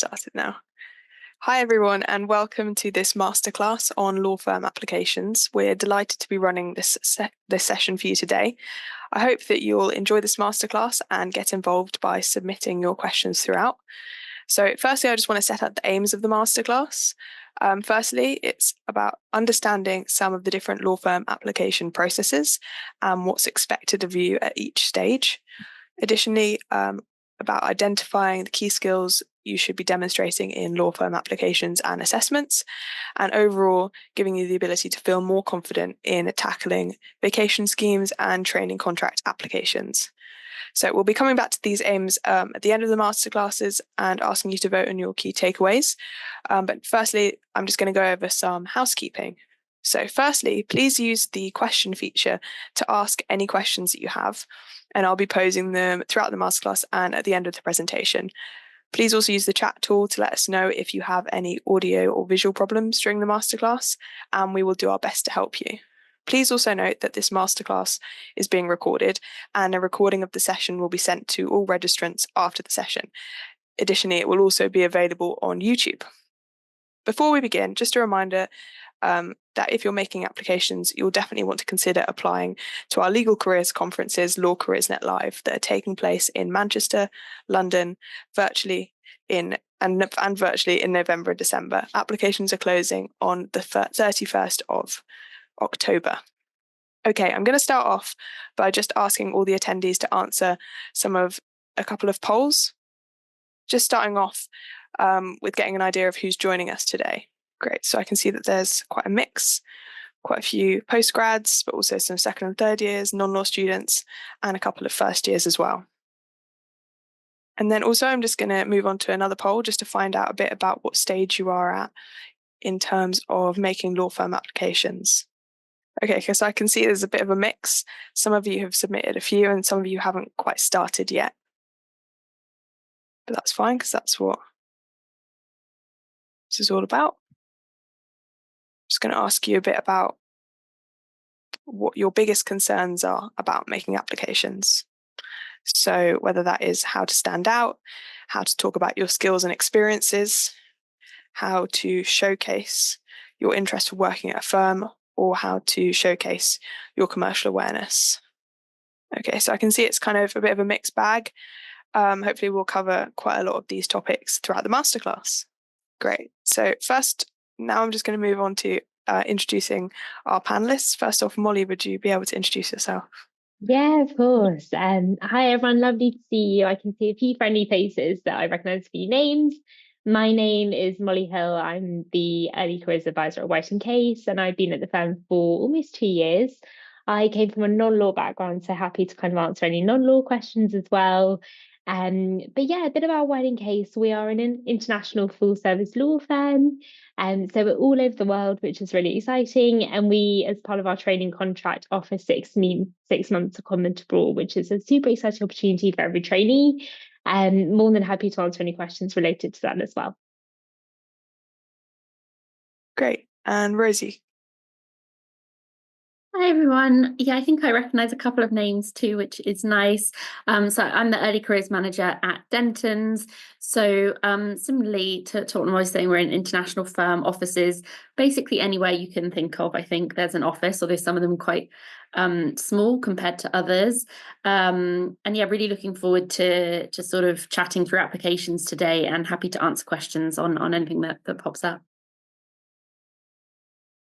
started now. Hi everyone, and welcome to this masterclass on law firm applications. We're delighted to be running this session for you today. I hope that you'll enjoy this masterclass and get involved by submitting your questions throughout. So firstly, I just want to set out the aims of the masterclass. Firstly, it's about understanding some of the different law firm application processes and what's expected of you at each stage. Additionally, about identifying the key skills you should be demonstrating in law firm applications and assessments, and overall giving you the ability to feel more confident in tackling vacation schemes and training contract applications. So we'll be coming back to these aims at the end of the masterclasses and asking you to vote on your key takeaways. But firstly, I'm just going to go over some housekeeping. So firstly, please use the question feature to ask any questions that you have, and I'll be posing them throughout the masterclass and at the end of the presentation. Please also use the chat tool to let us know if you have any audio or visual problems during the masterclass, and we will do our best to help you. Please also note that this masterclass is being recorded, and a recording of the session will be sent to all registrants after the session. Additionally, it will also be available on YouTube. Before we begin, just a reminder that if you're making applications, you'll definitely want to consider applying to our legal careers conferences, Law Careers Net Live, that are taking place in Manchester, London, virtually in November and December. Applications are closing on the 31st of October. Okay, I'm going to start off by just asking all the attendees to answer a couple of polls. Just starting off with getting an idea of who's joining us today. Great, so I can see that there's quite a mix, quite a few postgrads, but also some second and third years, non-law students, and a couple of first years as well. And then also I'm just going to move on to another poll just to find out a bit about what stage you are at in terms of making law firm applications. Okay, so I can see there's a bit of a mix. Some of you have submitted a few and some of you haven't quite started yet. But that's fine because that's what this is all about. Just going to ask you a bit about what your biggest concerns are about making applications. So whether that is how to stand out, how to talk about your skills and experiences, how to showcase your interest for working at a firm, or how to showcase your commercial awareness. Okay, so I can see it's kind of a bit of a mixed bag. Hopefully we'll cover quite a lot of these topics throughout the masterclass. Great. So first, now I'm just going to move on to introducing our panelists. First off, Molly, would you be able to introduce yourself? Yeah, of course. Hi, everyone. Lovely to see you. I can see a few friendly faces that I recognise a few names. My name is Molly Hill. I'm the Early Careers Advisor at White & Case, and I've been at the firm for almost 2 years. I came from a non-law background, so happy to kind of answer any non-law questions as well. But yeah, a bit about Weil & Case. We are an international full-service law firm, so we're all over the world, which is really exciting. And we, as part of our training contract, offer 6 months of comment abroad, which is a super exciting opportunity for every trainee. And more than happy to answer any questions related to that as well. Great. And Rosie? Hi everyone. Yeah, I think I recognise a couple of names too, which is nice. So I'm the Early Careers Manager at Dentons. So similarly to what I was saying, we're an international firm, offices basically anywhere you can think of. I think there's an office, although some of them quite small compared to others. And yeah, really looking forward to sort of chatting through applications today, and happy to answer questions on anything that pops up.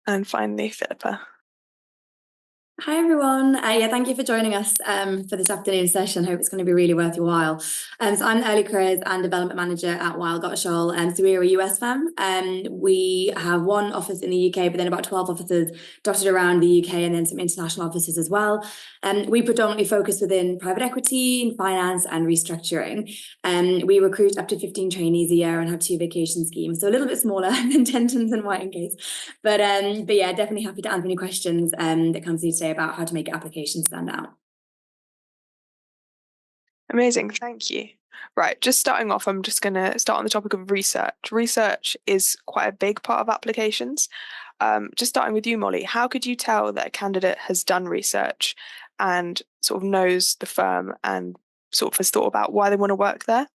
And finally, Philippa. Hi everyone. Yeah, thank you for joining us for this afternoon session. Hope it's going to be really worth your while. So I'm the Early Careers and Development Manager at Weil, Gotshal. So we're a US firm. We have one office in the UK, but then about 12 offices dotted around the UK, and then some international offices as well. We predominantly focus within private equity, finance, and restructuring. We recruit up to 15 trainees a year and have 2 vacation schemes, so a little bit smaller than Dentons and White & Case. But yeah, definitely happy to answer any questions that comes to you today about how to make applications stand out. Amazing, thank you. Right, just starting off, I'm just going to start on the topic of research. Research is quite a big part of applications. Just starting with you, Molly, how could you tell that a candidate has done research and sort of knows the firm and sort of has thought about why they want to work there?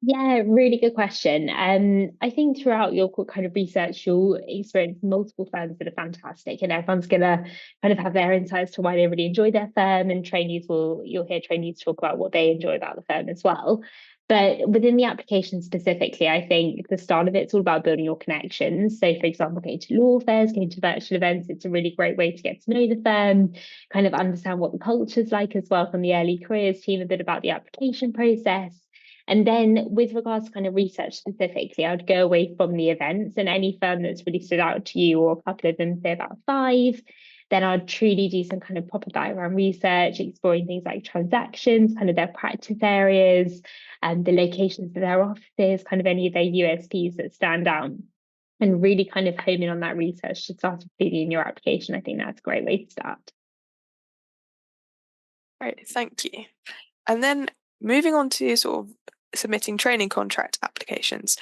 Yeah, really good question. I think throughout your kind of research, you'll experience multiple firms that are fantastic, and everyone's gonna kind of have their insights to why they really enjoy their firm. And you'll hear trainees talk about what they enjoy about the firm as well. But within the application specifically, I think the start of it's all about building your connections. So, for example, going to law fairs, going to virtual events, it's a really great way to get to know the firm, kind of understand what the culture's like as well from the early careers team, a bit about the application process. And then with regards to kind of research specifically, I'd go away from the events, and any firm that's really stood out to you, or a couple of them, say about 5, then I'd truly do some kind of proper background research, exploring things like transactions, kind of their practice areas, and the locations of their offices, kind of any of their USPs that stand out, and really kind of hone in on that research to start feeding in your application. I think that's a great way to start. Great, thank you. And then moving on to sort of submitting training contract applications.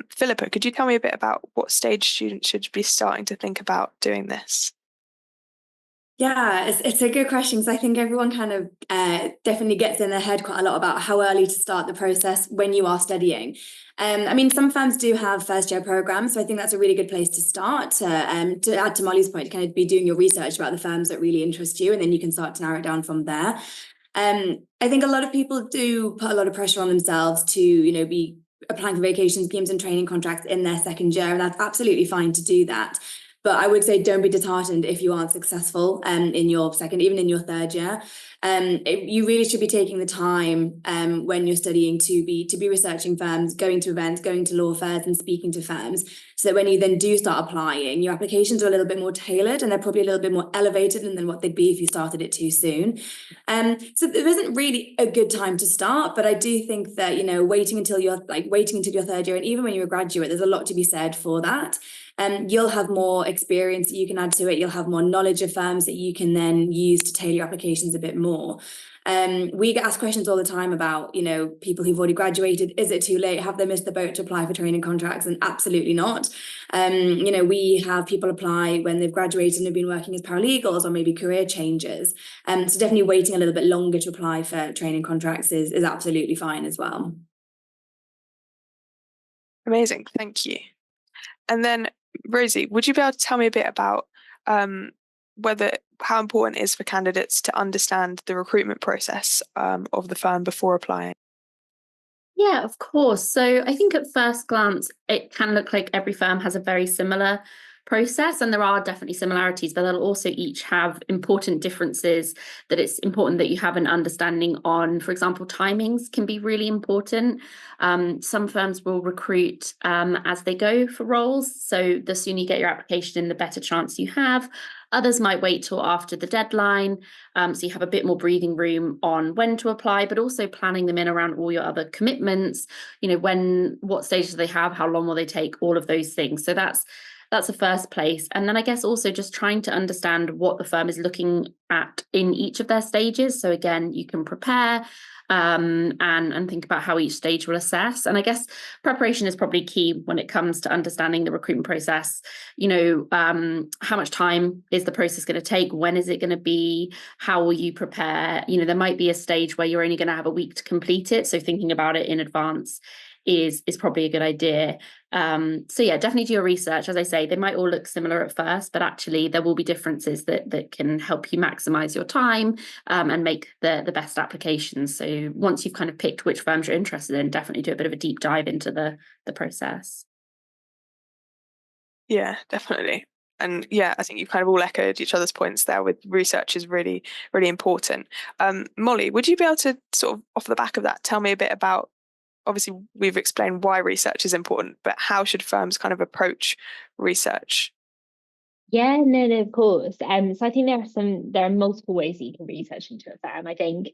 Philippa, could you tell me a bit about what stage students should be starting to think about doing this? Yeah, it's a good question, because I think everyone kind of definitely gets in their head quite a lot about how early to start the process when you are studying. I mean, some firms do have first-year programs, so I think that's a really good place to start to add to Molly's point, to kind of be doing your research about the firms that really interest you, and then you can start to narrow it down from there. I think a lot of people do put a lot of pressure on themselves to, be applying for vacation schemes and training contracts in their second year, and that's absolutely fine to do that. But I would say don't be disheartened if you aren't successful in your second, even in your third year. You really should be taking the time when you're studying to be researching firms, going to events, going to law fairs, and speaking to firms, so that when you then do start applying, your applications are a little bit more tailored, and they're probably a little bit more elevated than what they'd be if you started it too soon. So there isn't really a good time to start, but I do think that, waiting until your third year, and even when you're a graduate, there's a lot to be said for that. You'll have more experience that you can add to it. You'll have more knowledge of firms that you can then use to tailor your applications a bit more. We get asked questions all the time about, people who've already graduated. Is it too late? Have they missed the boat to apply for training contracts? And absolutely not. We have people apply when they've graduated and have been working as paralegals, or maybe career changes. So definitely waiting a little bit longer to apply for training contracts is absolutely fine as well. Amazing, thank you. And then, Rosie, would you be able to tell me a bit about how important it is for candidates to understand the recruitment process of the firm before applying? Yeah, of course. So I think at first glance, it can look like every firm has a very similar process, and there are definitely similarities, but they'll also each have important differences that it's important that you have an understanding on. For example, timings can be really important. Some firms will recruit as they go for roles, so the sooner you get your application in, the better chance you have. Others might wait till after the deadline, so you have a bit more breathing room on when to apply, but also planning them in around all your other commitments. What stage do they have, how long will they take, all of those things. So that's the first place. And then I guess also just trying to understand what the firm is looking at in each of their stages. So again, you can prepare and think about how each stage will assess. And I guess preparation is probably key when it comes to understanding the recruitment process. How much time is the process going to take? When is it going to be? How will you prepare? There might be a stage where you're only going to have a week to complete it. So thinking about it in advance is probably a good idea. So yeah, definitely do your research. As I say, they might all look similar at first, but actually there will be differences that can help you maximize your time and make the best applications. So once you've kind of picked which firms you're interested in, definitely do a bit of a deep dive into the process. Yeah, definitely. And yeah, I think you've kind of all echoed each other's points there with research is really, really important. Molly, would you be able to sort of off the back of that, tell me a bit about, obviously we've explained why research is important, but how should firms kind of approach research? Yeah, no, of course. So I think there are multiple ways that you can research into a firm. I think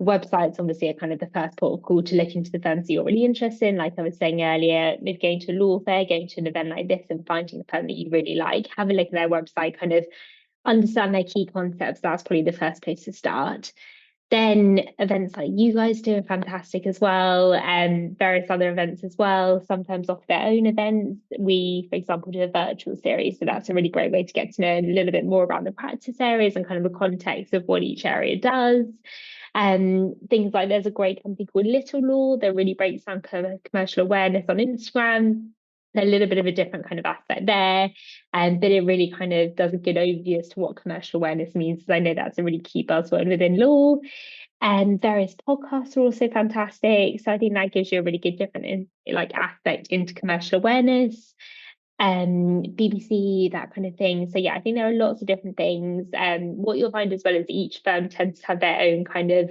websites obviously are kind of the first port of call to look into the firms that you're really interested in. Like I was saying earlier, maybe going to a law fair, going to an event like this and finding a firm that you really like, have a look at their website, kind of understand their key concepts. That's probably the first place to start. Then events like you guys do are fantastic as well, and various other events as well, sometimes off their own events. We, for example, do a virtual series, so that's a really great way to get to know a little bit more about the practice areas and kind of the context of what each area does. Things like there's a great company called Little Law that really breaks down commercial awareness on Instagram. A little bit of a different kind of aspect there, but it really kind of does a good overview as to what commercial awareness means, because I know that's a really key buzzword within law. And various podcasts are also fantastic. So I think that gives you a really good different aspect into commercial awareness. BBC, that kind of thing. So yeah, I think there are lots of different things. What you'll find as well is each firm tends to have their own kind of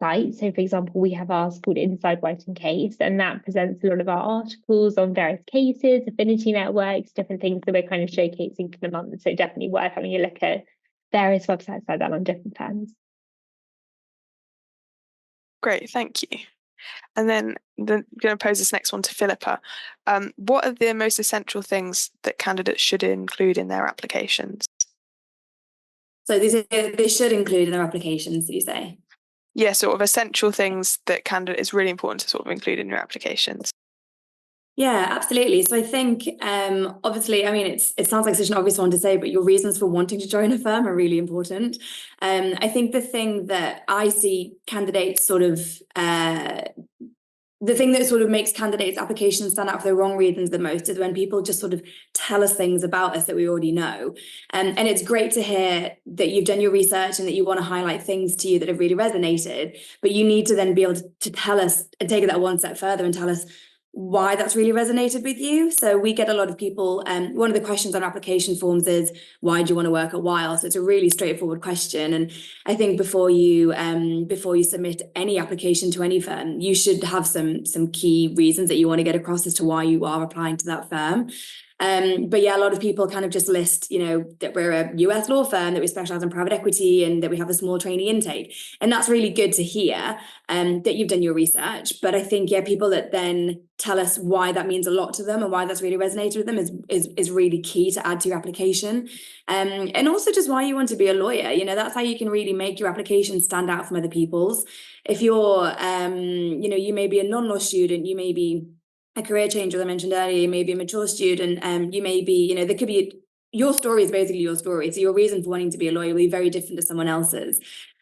site. So for example, we have ours called Inside White & Case, and that presents a lot of our articles on various cases, affinity networks, different things that we're kind of showcasing for the month. So definitely worth having a look at various websites like that on different firms. Great, thank you. And then I'm going to pose this next one to Philippa. What are the most essential things that candidates should include in their applications? So they should include in their applications, do you say? Yeah, sort of essential things that candidate is really important to sort of include in your applications. Yeah, absolutely. So I think, obviously, I mean, it sounds like such an obvious one to say, but your reasons for wanting to join a firm are really important. I think the thing that I see candidates sort of, the thing that sort of makes candidates' applications stand out for the wrong reasons the most is when people just sort of tell us things about us that we already know. And it's great to hear that you've done your research and that you want to highlight things to you that have really resonated, but you need to then be able to tell us and take it that one step further and tell us why that's really resonated with you. So we get a lot of people, one of the questions on application forms is, why do you want to work at Weil? So it's a really straightforward question. And I think before you submit any application to any firm, you should have some key reasons that you want to get across as to why you are applying to that firm. But yeah, a lot of people kind of just list, that we're a US law firm, that we specialize in private equity, and that we have a small trainee intake. And that's really good to hear, that you've done your research. But I think, yeah, people that then tell us why that means a lot to them and why that's really resonated with them is really key to add to your application. And also just why you want to be a lawyer. That's how you can really make your application stand out from other people's. If you're, you may be a non-law student, you may be a career changer, as I mentioned earlier, you may be a mature student, you may be, there could be, your story is basically your story. So your reason for wanting to be a lawyer will be very different to someone else's.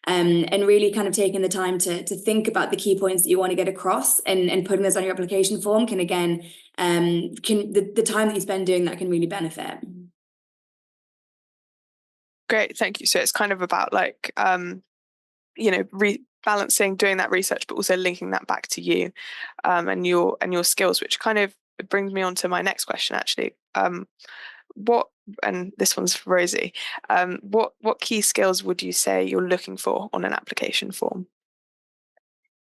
And really kind of taking the time to think about the key points that you want to get across and putting this on your application form can, again, the time that you spend doing that can really benefit. Great, thank you. So it's kind of about balancing doing that research, but also linking that back to you and your skills, which kind of brings me on to my next question, actually. And this one's for Rosie. What key skills would you say you're looking for on an application form?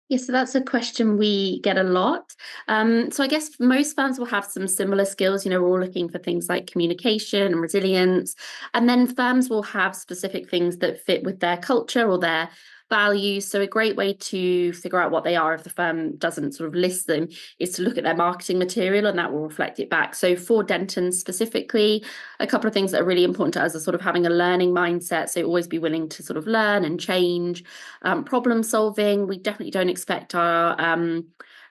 Yes, so that's a question we get a lot. So I guess most firms will have some similar skills. We're all looking for things like communication and resilience. And then firms will have specific things that fit with their culture or their values. So a great way to figure out what they are if the firm doesn't sort of list them is to look at their marketing material, and that will reflect it back. So for Dentons specifically, a couple of things that are really important to us are sort of having a learning mindset. So always be willing to sort of learn and change, problem solving. We definitely don't expect our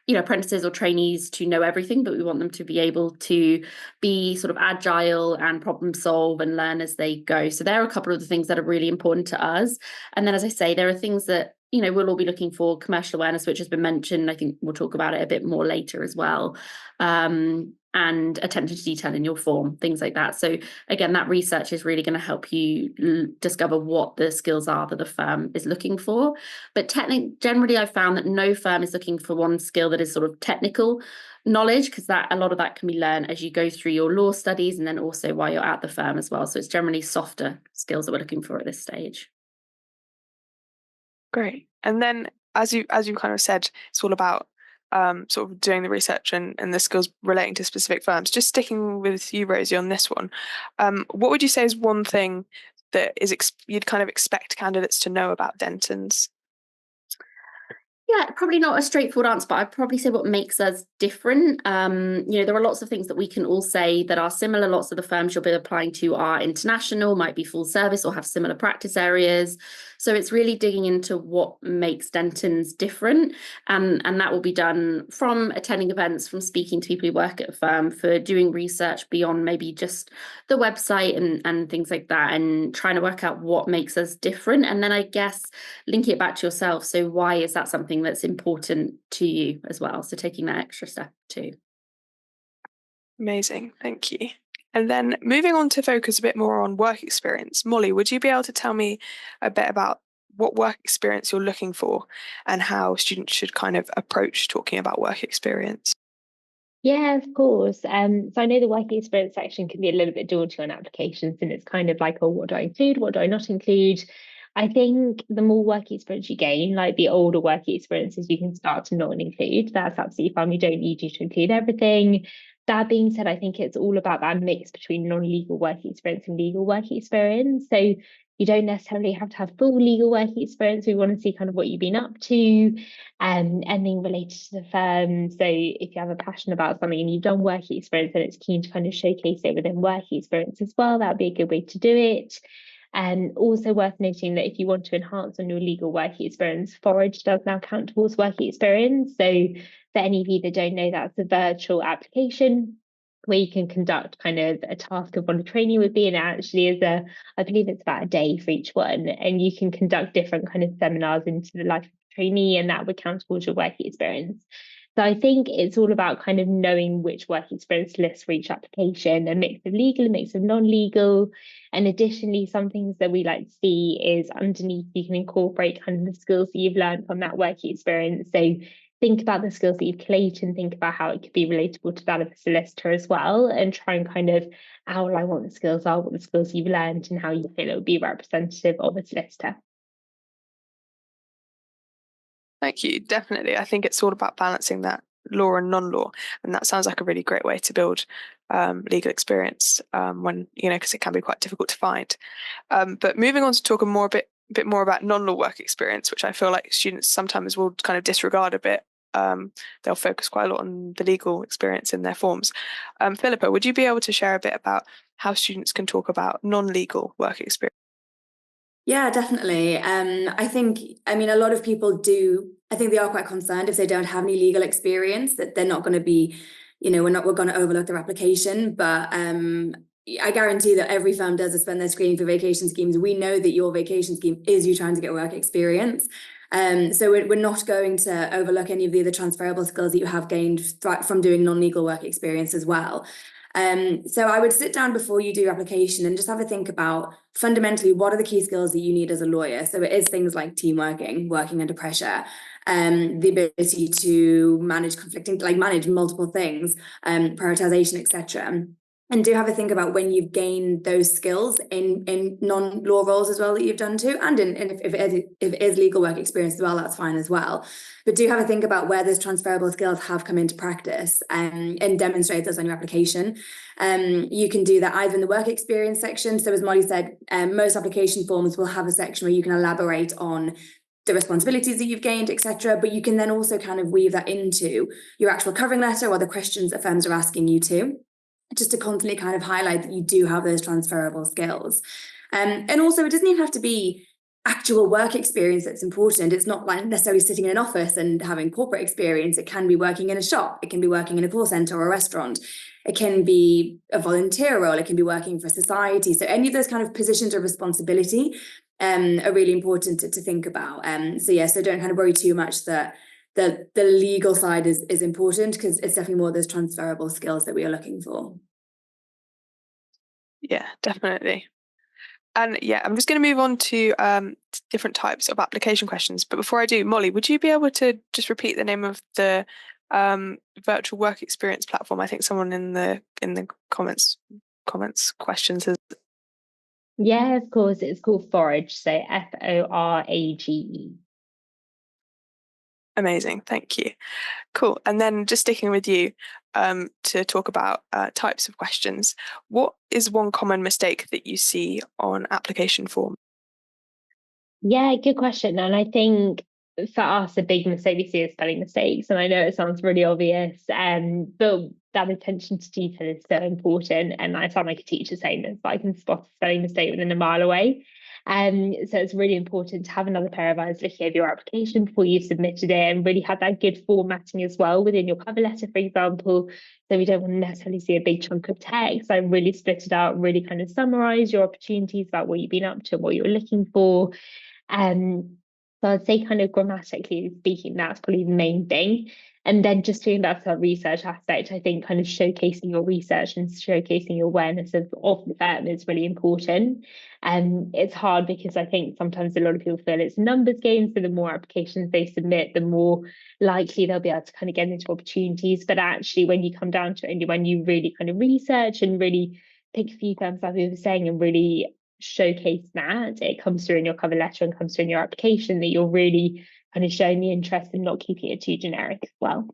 apprentices or trainees to know everything, but we want them to be able to be sort of agile and problem solve and learn as they go. So there are a couple of the things that are really important to us. And then, as I say, there are things that, we'll all be looking for: commercial awareness, which has been mentioned. I think we'll talk about it a bit more later as well. And attention to detail in your form, things like that. So again, that research is really going to help you discover what the skills are that the firm is looking for. But generally, I've found that no firm is looking for one skill that is sort of technical knowledge, because a lot of that can be learned as you go through your law studies and then also while you're at the firm as well. So it's generally softer skills that we're looking for at this stage. Great. And then, as you kind of said, it's all about sort of doing the research and the skills relating to specific firms. Just sticking with you, Rosie, on this one, what would you say is one thing that is you'd kind of expect candidates to know about Dentons? Yeah, probably not a straightforward answer, but I'd probably say what makes us different. There are lots of things that we can all say that are similar. Lots of the firms you'll be applying to are international, might be full service or have similar practice areas. So it's really digging into what makes Dentons different, and that will be done from attending events, from speaking to people who work at a firm, for doing research beyond maybe just the website and things like that, and trying to work out what makes us different. And then I guess linking it back to yourself. So why is that something that's important to you as well? So taking that extra step too. Amazing, thank you. And then moving on to focus a bit more on work experience. Molly, would you be able to tell me a bit about what work experience you're looking for and how students should kind of approach talking about work experience? Yeah, of course. So I know the work experience section can be a little bit daunting on applications, and it's kind of like, oh, what do I include? What do I not include? I think the more work experience you gain, like the older work experiences, you can start to not include. That's absolutely fine. We don't need you to include everything. That being said, I think it's all about that mix between non-legal work experience and legal work experience. So you don't necessarily have to have full legal work experience. We want to see kind of what you've been up to, anything related to the firm. So if you have a passion about something and you've done work experience, then it's keen to kind of showcase it within work experience as well. That'd be a good way to do it. And also worth noting that if you want to enhance on your legal work experience, Forage does now count towards work experience. So for any of you that don't know, that's a virtual application where you can conduct kind of a task of what a trainee would be, and it actually is I believe it's about a day for each one, and you can conduct different kind of seminars into the life of a trainee, and that would count towards your work experience. So I think it's all about kind of knowing which work experience lists for each application, a mix of legal, a mix of non-legal. And additionally, some things that we like to see is underneath, you can incorporate kind of the skills that you've learned from that work experience. So think about the skills that you've collated and think about how it could be relatable to that of a solicitor as well, and try and kind of outline what the skills are, what the skills you've learned, and how you feel it would be representative of a solicitor. Thank you. Definitely. I think it's all about balancing that law and non-law. And that sounds like a really great way to build legal experience when, because it can be quite difficult to find. But moving on to talk a bit more about non-law work experience, which I feel like students sometimes will kind of disregard a bit. They'll focus quite a lot on the legal experience in their forms. Philippa, would you be able to share a bit about how students can talk about non-legal work experience? Yeah, definitely. A lot of people do. I think they are quite concerned if they don't have any legal experience that they're not going to be, we're going to overlook their application. But I guarantee that every firm does a spend their screening for vacation schemes. We know that your vacation scheme is you trying to get work experience. So we're not going to overlook any of the other transferable skills that you have gained from doing non-legal work experience as well. So I would sit down before you do your application and just have a think about fundamentally what are the key skills that you need as a lawyer. So it is things like team working under pressure, the ability to manage manage multiple things, prioritization, etc. And do have a think about when you've gained those skills in non-law roles as well that you've done too, and if it is legal work experience as well, that's fine as well. But do have a think about where those transferable skills have come into practice and demonstrate those on your application. You can do that either in the work experience section. So as Molly said, most application forms will have a section where you can elaborate on the responsibilities that you've gained, etc. But you can then also kind of weave that into your actual covering letter or the questions that firms are asking you to, just to constantly kind of highlight that you do have those transferable skills. And also, it doesn't even have to be actual work experience that's important. It's not like necessarily sitting in an office and having corporate experience. It can be working in a shop. It can be working in a call center or a restaurant. It can be a volunteer role. It can be working for society. So any of those kind of positions of responsibility are really important to think about. So don't kind of worry too much that the legal side is important, because it's definitely more those transferable skills that we are looking for. Yeah, definitely. And yeah, I'm just going to move on to different types of application questions. But before I do, Molly, would you be able to just repeat the name of the virtual work experience platform? I think someone in the comments questions has. Yeah, of course. It's called Forage, so Forage. Amazing, thank you. Cool. And then just sticking with you to talk about types of questions, what is one common mistake that you see on application form? Yeah, good question. And I think for us, a big mistake we see is spelling mistakes. And I know it sounds really obvious, but that attention to detail is so important. And I sound like a teacher saying this, but I can spot a spelling mistake within a mile away. So it's really important to have another pair of eyes looking over your application before you've submitted it, and really have that good formatting as well within your cover letter, for example. So we don't want to necessarily see a big chunk of text. I really split it out, really kind of summarize your opportunities about what you've been up to and what you're looking for. So I'd say kind of grammatically speaking, that's probably the main thing. And then just doing that research aspect, I think kind of showcasing your research and showcasing your awareness of the firm is really important. And it's hard because I think sometimes a lot of people feel it's a numbers game. So the more applications they submit, the more likely they'll be able to kind of get into opportunities. But actually, when you come down to it, and when you really kind of research and really pick a few firms, like we were saying, and really showcase that, it comes through in your cover letter and comes through in your application, that you're really kind of showing the interest and not keeping it too generic as well.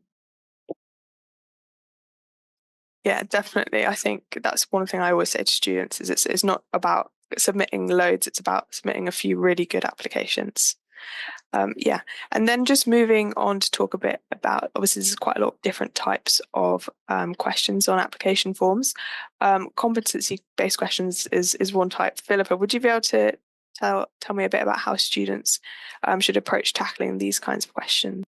Yeah, definitely. I think that's one thing I always say to students is it's not about submitting loads, it's about submitting a few really good applications. Yeah, and then just moving on to talk a bit about, obviously there's quite a lot of different types of questions on application forms. Competency-based questions is one type. Philippa, would you be able to tell me a bit about how students should approach tackling these kinds of questions?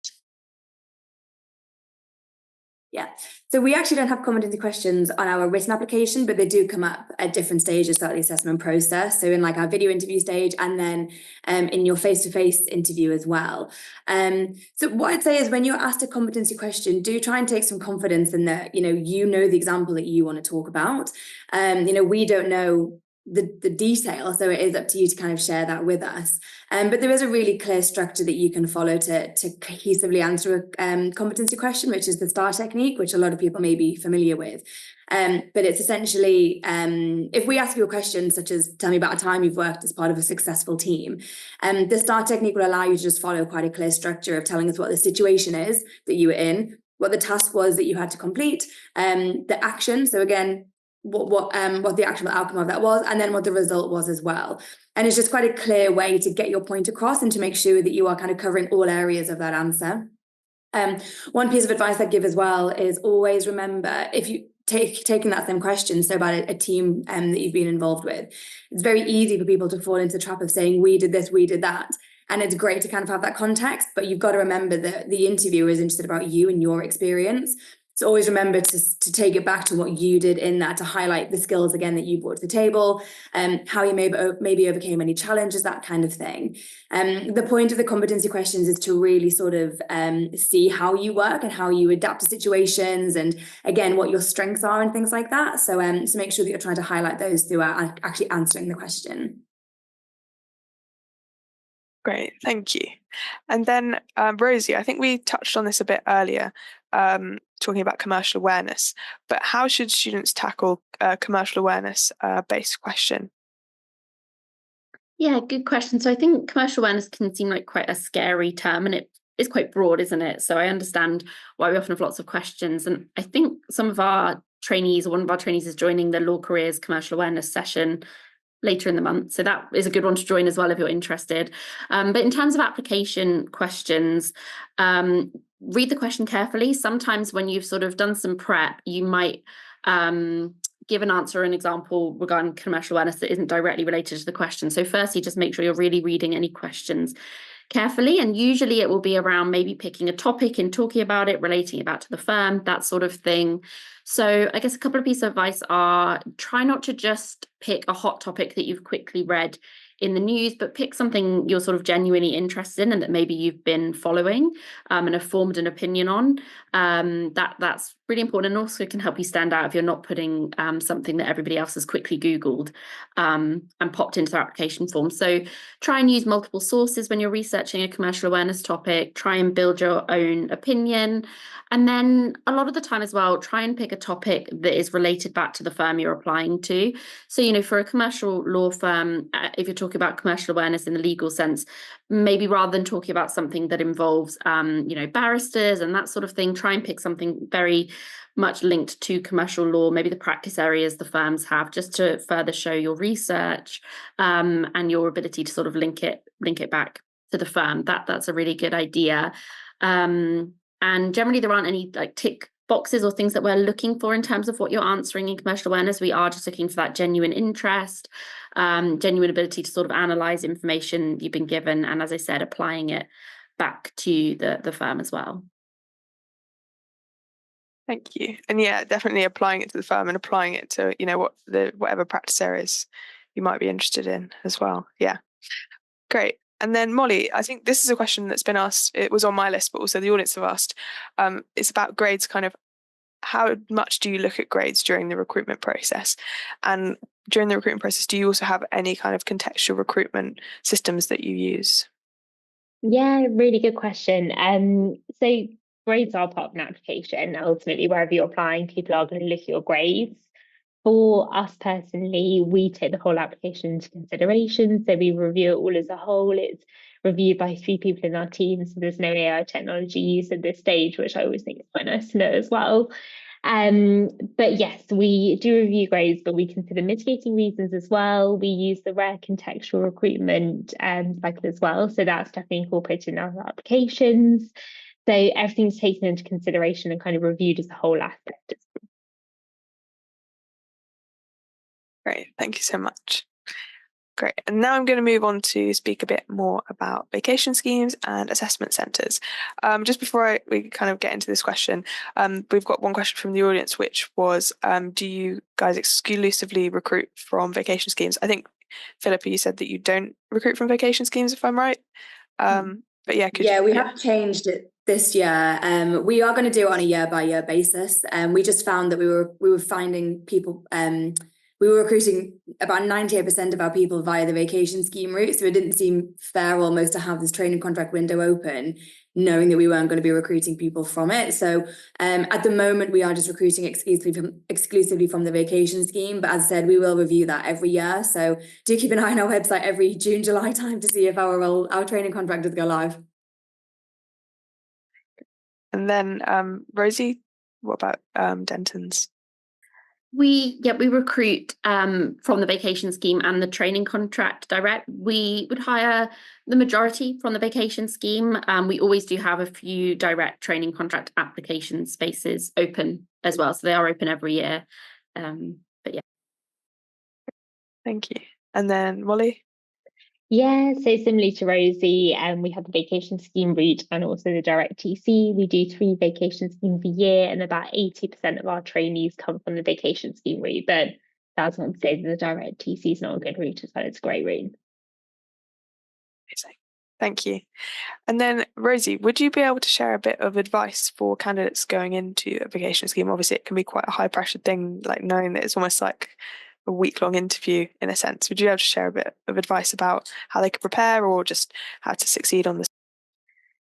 Yeah, so we actually don't have competency questions on our written application, but they do come up at different stages throughout the assessment process. So in like our video interview stage, and then in your face-to-face interview as well. So what I'd say is, when you're asked a competency question, do try and take some confidence in that, you know the example that you want to talk about. We don't know the detail, so it is up to you to kind of share that with us. But there is a really clear structure that you can follow to cohesively answer a competency question, which is the STAR technique, which a lot of people may be familiar with. But it's essentially, if we ask you a question such as, tell me about a time you've worked as part of a successful team, the STAR technique will allow you to just follow quite a clear structure of telling us what the situation is that you were in, what the task was that you had to complete, the action. So again, what the actual outcome of that was, and then what the result was as well. And it's just quite a clear way to get your point across and to make sure that you are kind of covering all areas of that answer. One piece of advice I'd give as well is always remember, if you taking that same question, so about a team that you've been involved with, it's very easy for people to fall into the trap of saying, we did this, we did that. And it's great to kind of have that context, but you've got to remember that the interviewer is interested about you and your experience. So always remember to take it back to what you did in that, to highlight the skills again that you brought to the table, how you maybe overcame any challenges, that kind of thing. The point of the competency questions is to really sort of see how you work and how you adapt to situations, and again what your strengths are and things like that. So make sure that you're trying to highlight those throughout actually answering the question. Great, thank you. And then Rosie, I think we touched on this a bit earlier, talking about commercial awareness, but how should students tackle a commercial awareness based question? Yeah, good question. So I think commercial awareness can seem like quite a scary term, and it is quite broad, isn't it? So I understand why we often have lots of questions. And I think some of our trainees, or one of our trainees, is joining the Law Careers Commercial Awareness session later in the month. So that is a good one to join as well if you're interested. But in terms of application questions, read the question carefully. Sometimes when you've sort of done some prep, you might give an answer, an example regarding commercial awareness that isn't directly related to the question. So firstly, just make sure you're really reading any questions carefully, and usually it will be around maybe picking a topic and talking about it, relating it back to the firm, that sort of thing. So I guess a couple of pieces of advice are, try not to just pick a hot topic that you've quickly read in the news, but pick something you're sort of genuinely interested in and that maybe you've been following and have formed an opinion on. That's really important, and also can help you stand out if you're not putting something that everybody else has quickly Googled and popped into their application form. So try and use multiple sources when you're researching a commercial awareness topic. Try and build your own opinion. And then a lot of the time as well, try and pick a topic that is related back to the firm you're applying to. So, for a commercial law firm, if you're talking about commercial awareness in the legal sense, maybe rather than talking about something that involves, barristers and that sort of thing, try and pick something very much linked to commercial law, maybe the practice areas the firms have, just to further show your research and your ability to sort of link it back to the firm. That's a really good idea. And generally there aren't any tick boxes or things that we're looking for in terms of what you're answering in commercial awareness. We are just looking for that genuine interest, genuine ability to sort of analyze information you've been given, and as I said, applying it back to the firm as well. Thank you. And yeah, definitely applying it to the firm and applying it to, whatever practice areas you might be interested in as well. Yeah, great. And then Molly, I think this is a question that's been asked. It was on my list, but also the audience have asked. It's about grades, kind of how much do you look at grades during the recruitment process? And during the recruitment process, do you also have any kind of contextual recruitment systems that you use? Yeah, really good question. So grades are part of an application. Ultimately, wherever you're applying, people are going to look at your grades. For us personally, we take the whole application into consideration. So we review it all as a whole. It's reviewed by 3 people in our team. So there's no AI technology used at this stage, which I always think is quite nice to know as well. But yes, we do review grades, but we consider mitigating reasons as well. We use the rare contextual recruitment cycle as well. So that's definitely incorporated in our applications. So everything's taken into consideration and kind of reviewed as a whole aspect. Great, thank you so much. Great, and now I'm going to move on to speak a bit more about vacation schemes and assessment centres. Just before we kind of get into this question, we've got one question from the audience, which was, do you guys exclusively recruit from vacation schemes? I think, Philippa, you said that you don't recruit from vacation schemes, if I'm right. But yeah, we have changed it this year. We are going to do it on a year-by-year basis. We just found that we were finding people. We were recruiting about 98% of our people via the vacation scheme route, so it didn't seem fair almost to have this training contract window open, knowing that we weren't going to be recruiting people from it. So at the moment, we are just recruiting exclusively from the vacation scheme. But as I said, we will review that every year. So do keep an eye on our website every June, July time to see if our training contract go live. And then Rosie, what about Dentons? We recruit from the vacation scheme and the training contract direct. We would hire the majority from the vacation scheme. We always do have a few direct training contract application spaces open as well. So they are open every year. But yeah. Thank you. And then Molly? Yeah, so similarly to Rosie, we have the vacation scheme route and also the direct TC. We do 3 vacation schemes a year, and about 80% of our trainees come from the vacation scheme route. But that's not to say that the direct TC is not a good route as well. It's a great route. Amazing. Thank you. And then Rosie, would you be able to share a bit of advice for candidates going into a vacation scheme? Obviously, it can be quite a high pressure thing, like knowing that it's almost like a week-long interview in a sense. Would you be able to share a bit of advice about how they could prepare or just how to succeed on this?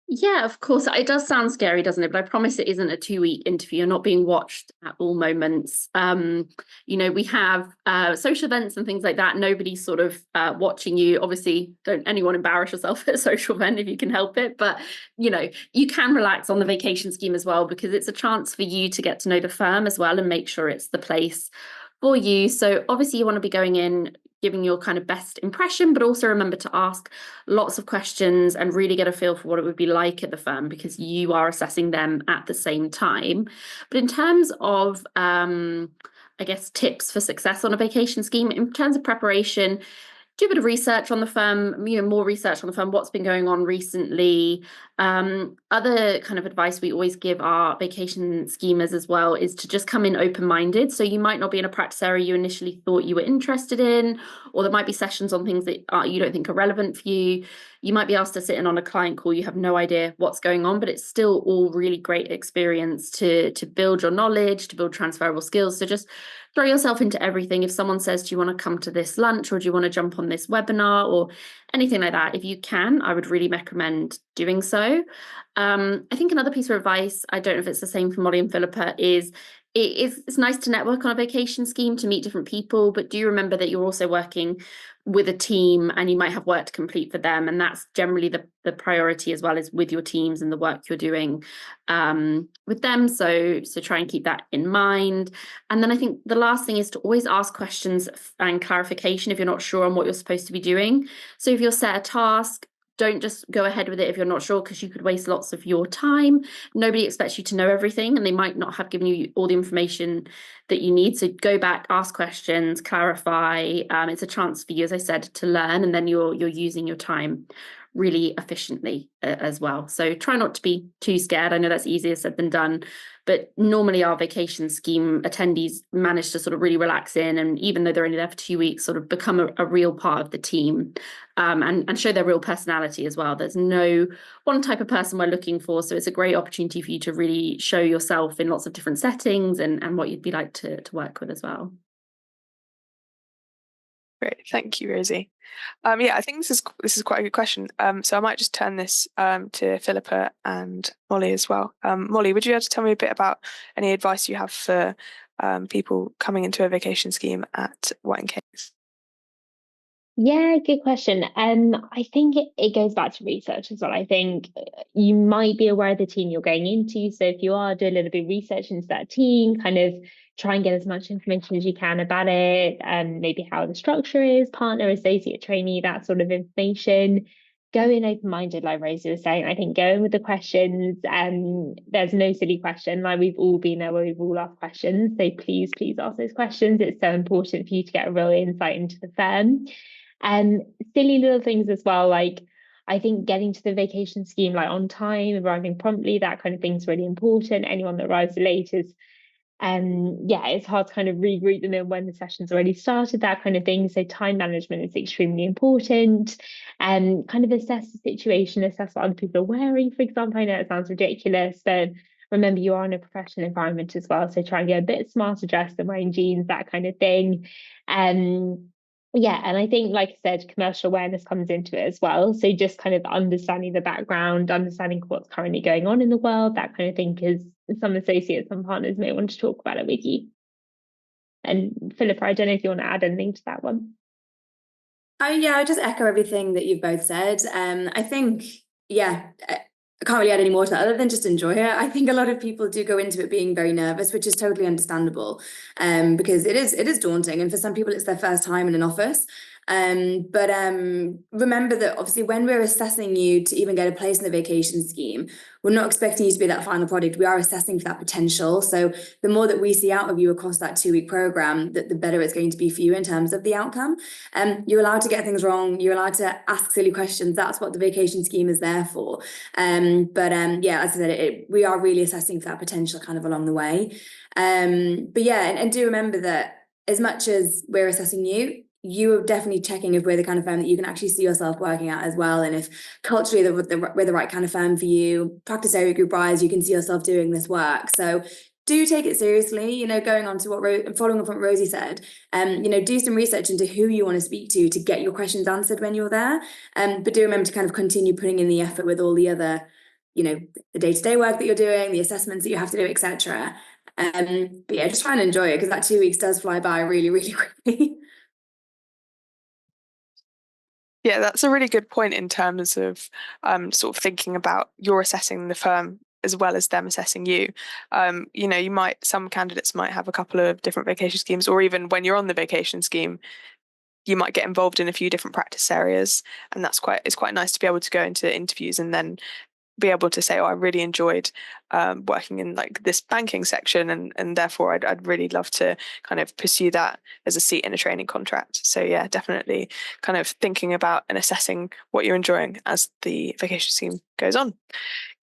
Yeah, of course. It does sound scary, doesn't it? But I promise it isn't a 2-week interview. You're not being watched at all moments. We have social events and things like that. Nobody's sort of watching you. Obviously, don't anyone embarrass yourself at a social event if you can help it. But, you can relax on the vacation scheme as well, because it's a chance for you to get to know the firm as well and make sure it's the place for you. So obviously you want to be going in giving your kind of best impression, but also remember to ask lots of questions and really get a feel for what it would be like at the firm, because you are assessing them at the same time. But in terms of, tips for success on a vacation scheme, in terms of preparation, do a bit of research on the firm, more research on the firm, what's been going on recently. Other kind of advice we always give our vacation schemers as well is to just come in open-minded. So you might not be in a practice area you initially thought you were interested in, or there might be sessions on things that you don't think are relevant for you. You might be asked to sit in on a client call, you have no idea what's going on, but it's still all really great experience to build your knowledge, to build transferable skills. So just throw yourself into everything. If someone says, do you want to come to this lunch, or do you want to jump on this webinar, or anything like that, if you can, I would really recommend doing so. I think another piece of advice, I don't know if it's the same for Molly and Philippa, is it's nice to network on a vacation scheme, to meet different people, but do remember that you're also working with a team and you might have work to complete for them, and that's generally the priority, as well as with your teams and the work you're doing with them. So try and keep that in mind. And then I think the last thing is to always ask questions and clarification if you're not sure on what you're supposed to be doing. So if you're set a task, don't just go ahead with it if you're not sure, because you could waste lots of your time. Nobody expects you to know everything, and they might not have given you all the information that you need. So go back, ask questions, clarify. It's a chance for you, as I said, to learn, and then you're using your time really efficiently as well. So try not to be too scared. I know that's easier said than done, but normally our vacation scheme attendees manage to sort of really relax in, and even though they're only there for 2 weeks, sort of become a real part of the team, and show their real personality as well. There's no one type of person we're looking for, so it's a great opportunity for you to really show yourself in lots of different settings and what you'd be like to work with as well. Great, thank you, Rosie. Yeah, I think this is quite a good question. So I might just turn this to Philippa and Molly as well. Molly, would you be able to tell me a bit about any advice you have for people coming into a vacation scheme at White & Case? Yeah, good question. I think it goes back to research as well. I think you might be aware of the team you're going into. So if you are doing a little bit of research into that team, kind of try and get as much information as you can about it, and maybe how the structure is, partner, associate, trainee, that sort of information. Go in open-minded, like Rosie was saying. I think go in with the questions. There's no silly question. Like, we've all been there where we've all asked questions. So please ask those questions. It's so important for you to get a real insight into the firm. And silly little things as well, like I think getting to the vacation scheme like on time, arriving promptly, that kind of thing is really important. Anyone that arrives late is, it's hard to kind of regroup them in when the session's already started, that kind of thing. So time management is extremely important. And kind of assess the situation, assess what other people are wearing, for example. I know it sounds ridiculous, but remember you are in a professional environment as well. So try and get a bit smarter dressed than wearing jeans, that kind of thing. Yeah, and I think, like I said, commercial awareness comes into it as well. So just kind of understanding the background, understanding what's currently going on in the world, that kind of thing, because some associates and partners may want to talk about it with you. And Philippa, I don't know if you want to add anything to that one. Yeah, I just echo everything that you've both said. I think, I can't really add any more to that other than just enjoy it. I think a lot of people do go into it being very nervous, which is totally understandable, because it is daunting, and for some people it's their first time in an office. But remember that obviously when we're assessing you to even get a place in the vacation scheme, we're not expecting you to be that final product. We are assessing for that potential. So the more that we see out of you across that 2-week program, the better it's going to be for you in terms of the outcome. You're allowed to get things wrong. You're allowed to ask silly questions. That's what the vacation scheme is there for. As I said, we are really assessing for that potential kind of along the way. And do remember that as much as we're assessing you, you are definitely checking if we're the kind of firm that you can actually see yourself working at as well. And if culturally we're the right kind of firm for you, practice area group wise, you can see yourself doing this work. So do take it seriously, going on to following up on what Rosie said, do some research into who you want to speak to get your questions answered when you're there. But do remember to kind of continue putting in the effort with all the other, the day-to-day work that you're doing, the assessments that you have to do, etc. Just try and enjoy it, because that 2 weeks does fly by really, really quickly. Yeah, that's a really good point in terms of sort of thinking about you're assessing the firm as well as them assessing you. Some candidates might have a couple of different vacation schemes, or even when you're on the vacation scheme, you might get involved in a few different practice areas, and it's quite nice to be able to go into interviews and then be able to say, oh, I really enjoyed working in like this banking section, and therefore I'd really love to kind of pursue that as a seat in a training contract. So yeah, definitely kind of thinking about and assessing what you're enjoying as the vacation scheme goes on.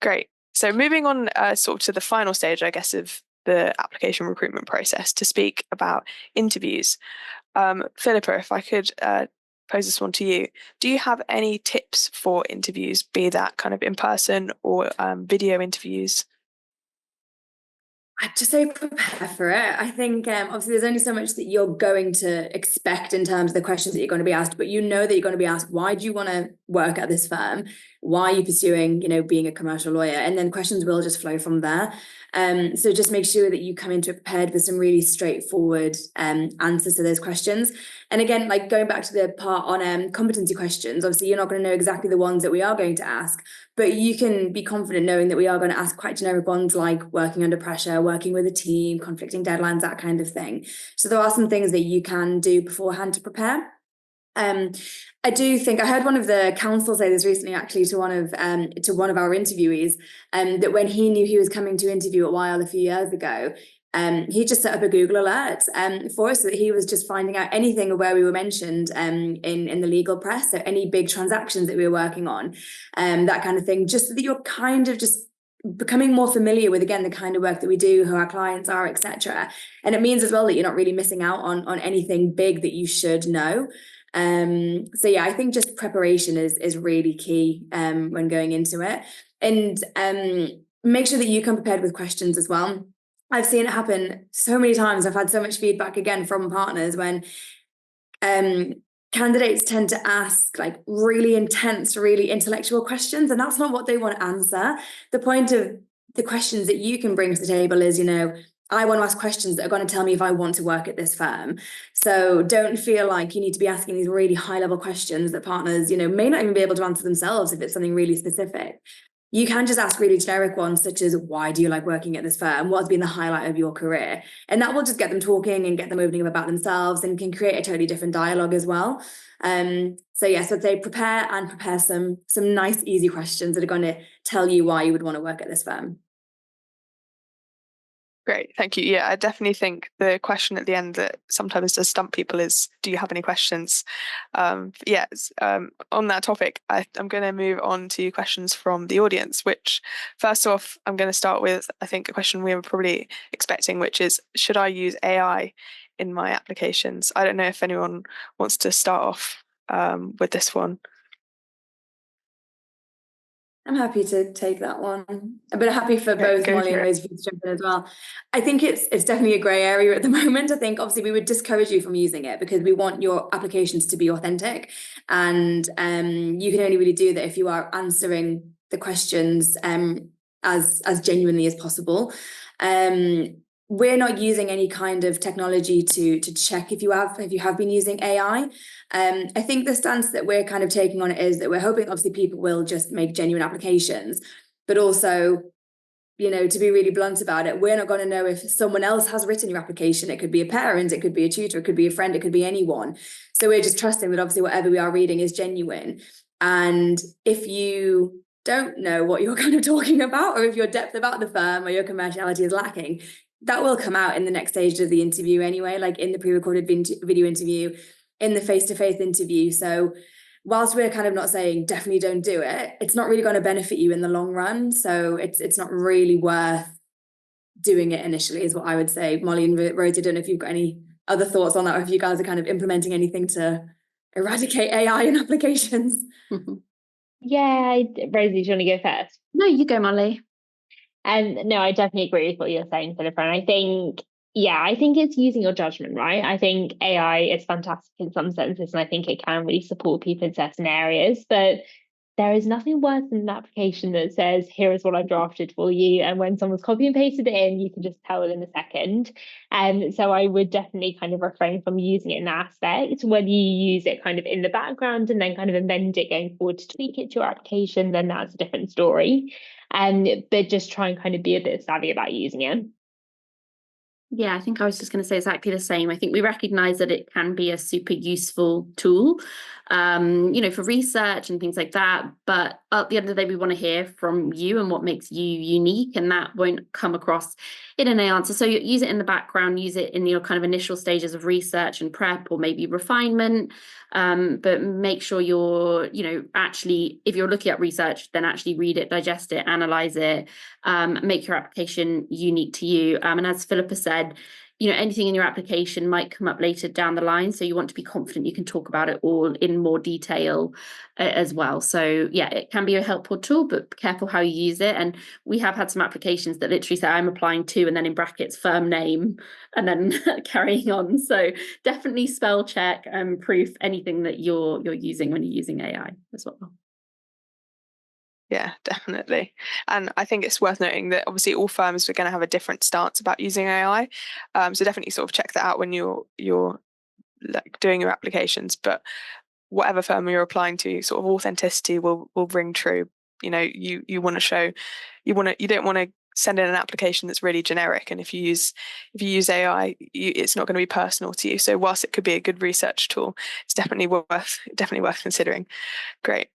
Great. So moving on sort of to the final stage, I guess, of the application recruitment process, to speak about interviews. Philippa, if I could pose this one to you. Do you have any tips for interviews, be that kind of in person or video interviews? I'd just say prepare for it. I think obviously there's only so much that you're going to expect in terms of the questions that you're going to be asked, but you know that you're going to be asked, why do you want to work at this firm? Why are you pursuing, being a commercial lawyer? And then questions will just flow from there. So just make sure that you come into it prepared with some really straightforward answers to those questions. And again, like going back to the part on competency questions, obviously you're not going to know exactly the ones that we are going to ask, but you can be confident knowing that we are going to ask quite generic ones like working under pressure, working with a team, conflicting deadlines, that kind of thing. So there are some things that you can do beforehand to prepare. I do think I heard one of the council say this recently, actually, to one of our interviewees, that when he knew he was coming to interview at Weil a few years ago, he just set up a Google alert for us, so that he was just finding out anything where we were mentioned in the legal press, so any big transactions that we were working on, that kind of thing, just so that you're kind of just becoming more familiar with, again, the kind of work that we do, who our clients are, etc. And it means as well that you're not really missing out on anything big that you should know. So yeah, I think just preparation is really key when going into it, and make sure that you come prepared with questions as well. I've seen it happen so many times. I've had so much feedback again from partners when candidates tend to ask like really intense, really intellectual questions, and that's not what they want to answer. The point of the questions that you can bring to the table is, I want to ask questions that are going to tell me if I want to work at this firm. So don't feel like you need to be asking these really high level questions that partners, may not even be able to answer themselves if it's something really specific. You can just ask really generic ones, such as, why do you like working at this firm? What's been the highlight of your career? And that will just get them talking and get them opening up about themselves, and can create a totally different dialogue as well. So yes, I'd say prepare some nice, easy questions that are going to tell you why you would want to work at this firm. Great, thank you. Yeah, I definitely think the question at the end that sometimes does stump people is, do you have any questions? On that topic, I'm going to move on to questions from the audience, which first off, I'm going to start with, I think, a question we were probably expecting, which is, should I use AI in my applications? I don't know if anyone wants to start off with this one. I'm happy to take that one, but happy for both Molly and Rosie to jump in as well. I think it's definitely a grey area at the moment. I think obviously we would discourage you from using it, because we want your applications to be authentic, and you can only really do that if you are answering the questions as genuinely as possible. We're not using any kind of technology to check if you have been using AI. I think the stance that we're kind of taking on it is that we're hoping obviously people will just make genuine applications, but also, to be really blunt about it, we're not going to know if someone else has written your application. It could be a parent, it could be a tutor, it could be a friend, it could be anyone. So we're just trusting that obviously whatever we are reading is genuine. And if you don't know what you're kind of talking about, or if your depth about the firm or your commerciality is lacking, that will come out in the next stage of the interview anyway, like in the pre-recorded video interview, in the face-to-face interview. So whilst we're kind of not saying definitely don't do it, it's not really going to benefit you in the long run. So it's not really worth doing it initially, is what I would say. Molly and Rosie, I don't know if you've got any other thoughts on that, or if you guys are kind of implementing anything to eradicate AI in applications. Yeah, Rosie, do you want to go first? No, you go, Molly. No, I definitely agree with what you're saying, Philippa. And I think it's using your judgment, right? I think AI is fantastic in some senses, and I think it can really support people in certain areas. But there is nothing worse than an application that says, here is what I've drafted for you. And when someone's copy and pasted it in, you can just tell it in a second. And so I would definitely kind of refrain from using it in that aspect. Whether you use it kind of in the background and then kind of amend it going forward to tweak it to your application, then that's a different story. But just try and kind of be a bit savvy about using it. Yeah, I think I was just going to say exactly the same. I think we recognize that it can be a super useful tool, for research and things like that. But at the end of the day, we want to hear from you and what makes you unique, and that won't come across in an answer. So you use it in the background, use it in your kind of initial stages of research and prep, or maybe refinement. But make sure you're, actually, if you're looking at research, then actually read it, digest it, analyze it, make your application unique to you. And as Philippa said, anything in your application might come up later down the line. So you want to be confident you can talk about it all in more detail as well. So yeah, it can be a helpful tool, but be careful how you use it. And we have had some applications that literally say I'm applying to, and then in brackets, firm name, and then carrying on. So definitely spell check and proof anything that you're using when you're using AI as well. Yeah, definitely. And I think it's worth noting that obviously all firms are going to have a different stance about using AI. So definitely sort of check that out when you're like doing your applications. But whatever firm you're applying to, sort of authenticity will ring true. You want to show, you don't want to send in an application that's really generic, and if you use AI, it's not going to be personal to you. So whilst it could be a good research tool, it's definitely worth considering. Great.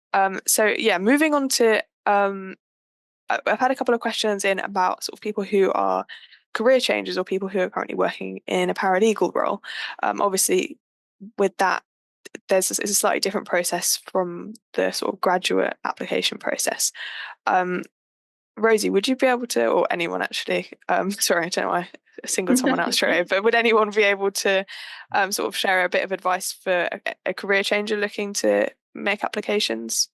So yeah, moving on to I've had a couple of questions in about sort of people who are career changers or people who are currently working in a paralegal role. Obviously, with that, it's a slightly different process from the sort of graduate application process. Rosie, would you be able to, or anyone actually, sorry, I don't know why I singled someone out straight away, but would anyone be able to sort of share a bit of advice for a career changer looking to make applications?